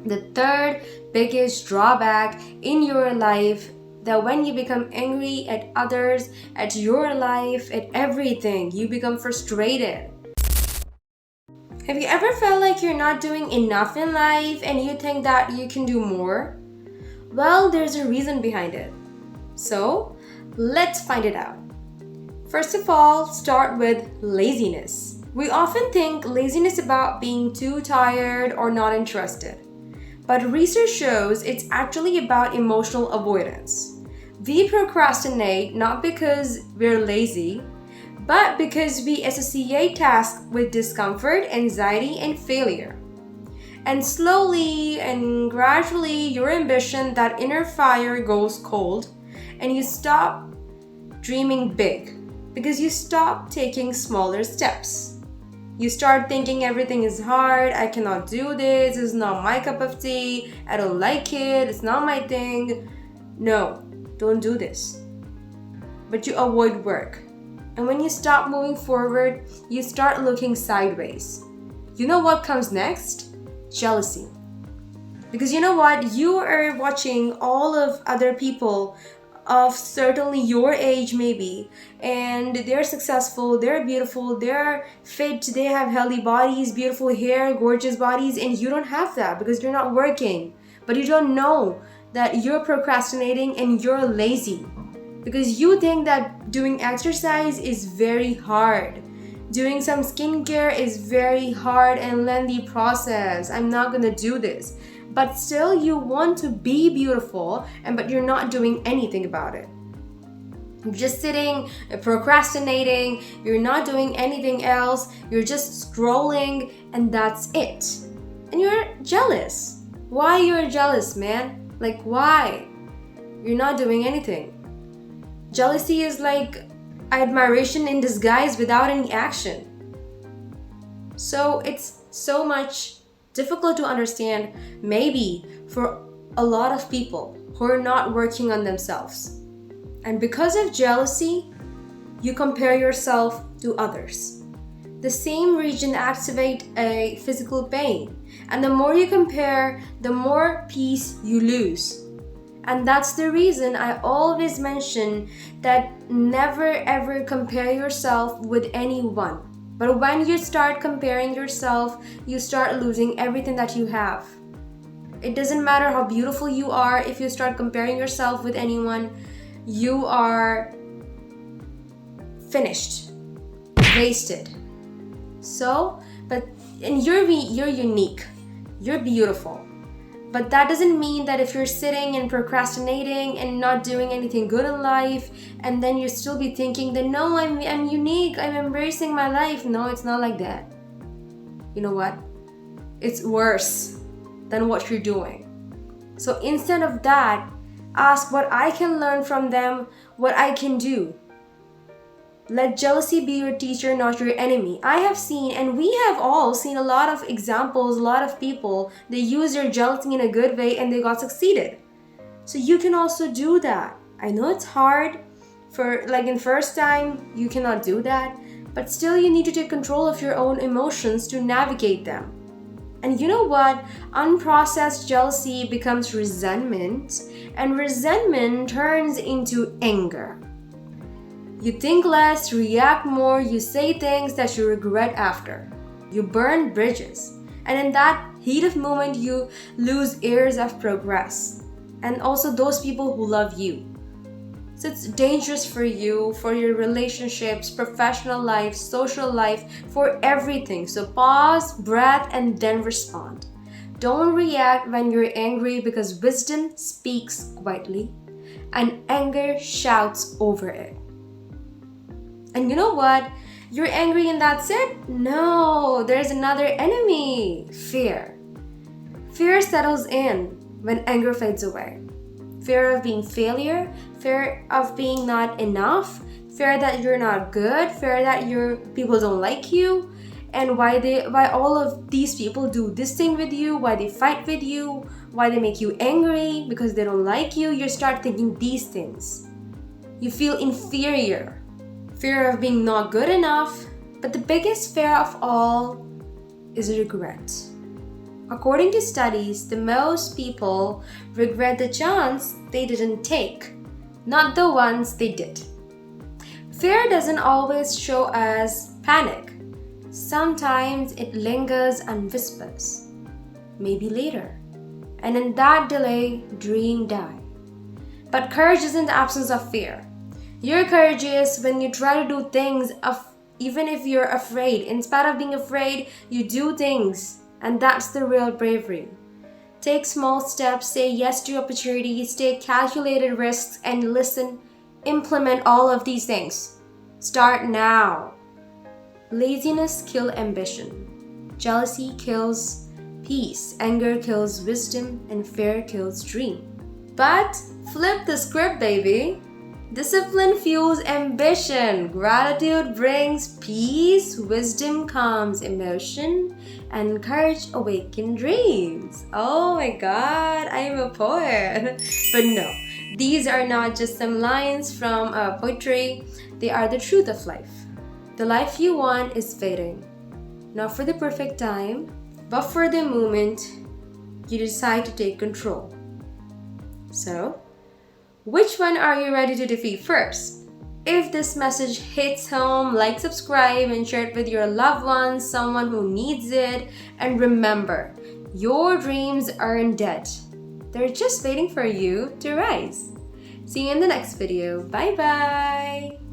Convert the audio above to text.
The third biggest drawback in your life, that when you become angry at others, at your life, at everything, you become frustrated. Have you ever felt like you're not doing enough in life and you think that you can do more? Well, there's a reason behind it. So, let's find it out. First of all, start with laziness. We often think laziness about being too tired or not interested. But research shows it's actually about emotional avoidance. We procrastinate not because we're lazy, but because we associate tasks with discomfort, anxiety, and failure. And slowly and gradually, your ambition, that inner fire, goes cold, and you stop dreaming big because you stop taking smaller steps. You start thinking everything is hard, I cannot do this, it's not my cup of tea, I don't like it, it's not my thing. No, don't do this. But you avoid work. And when you stop moving forward, you start looking sideways. You know what comes next? Jealousy. Because you know what? You are watching all of other people of certainly your age maybe, and they're successful, they're beautiful, they're fit, they have healthy bodies, beautiful hair, gorgeous bodies, and you don't have that because you're not working. But you don't know that you're procrastinating and you're lazy because you think that doing exercise is very hard. Doing some skincare is very hard and lengthy process. I'm not gonna do this. But still you want to be beautiful, but you're not doing anything about it. You're just sitting, procrastinating, you're not doing anything else, you're just scrolling, and that's it. And you're jealous. Why you're jealous, man? Like, why? You're not doing anything. Jealousy is like admiration in disguise without any action. So it's so much difficult to understand, maybe for a lot of people who are not working on themselves. And because of jealousy, you compare yourself to others. The same region activate a physical pain, and the more you compare, the more peace you lose. And that's the reason I always mention that never ever compare yourself with anyone. But when you start comparing yourself, you start losing everything that you have. It doesn't matter how beautiful you are, if you start comparing yourself with anyone, you are finished, wasted. So, and you're unique, you're beautiful. But that doesn't mean that if you're sitting and procrastinating and not doing anything good in life, and then you still be thinking that no, I'm unique, I'm embracing my life. No, it's not like that. You know what? It's worse than what you're doing. So instead of that, ask what I can learn from them, what I can do. Let jealousy be your teacher, not your enemy. I have seen, and we have all seen a lot of examples, a lot of people, they use their jealousy in a good way and they got succeeded. So you can also do that. I know it's hard for in first time, you cannot do that, but still you need to take control of your own emotions to navigate them. And you know what? Unprocessed jealousy becomes resentment, and resentment turns into anger. You think less, react more, you say things that you regret after. You burn bridges. And in that heat of moment, you lose years of progress. And also those people who love you. So it's dangerous for you, for your relationships, professional life, social life, for everything. So pause, breath, and then respond. Don't react when you're angry because wisdom speaks quietly and anger shouts over it. And you know what? You're angry and that's it? No, there's another enemy, fear. Fear settles in when anger fades away. Fear of being failure, fear of being not enough, fear that you're not good, fear that people don't like you, and why all of these people do this thing with you, why they fight with you, why they make you angry because they don't like you. You start thinking these things. You feel inferior. Fear of being not good enough, but the biggest fear of all is regret. According to studies, the most people regret the chance they didn't take, not the ones they did. Fear doesn't always show as panic. Sometimes it lingers and whispers. Maybe later. And in that delay, dreams die. But courage isn't the absence of fear. You're courageous when you try to do things even if you're afraid. In spite of being afraid, you do things. And that's the real bravery. Take small steps, say yes to opportunities, take calculated risks, and listen, implement all of these things. Start now. Laziness kills ambition. Jealousy kills peace. Anger kills wisdom. And fear kills dream. But flip the script, baby. Discipline fuels ambition. Gratitude brings peace. Wisdom calms emotion. And courage awakens dreams. Oh my god, I'm a poet. But no, these are not just some lines from poetry. They are the truth of life. The life you want is fading. Not for the perfect time, but for the moment you decide to take control. So, which one are you ready to defeat first? If this message hits home, like, subscribe, and share it with your loved ones, someone who needs it. And remember, your dreams aren't dead. They're just waiting for you to rise. See you in the next video. Bye-bye.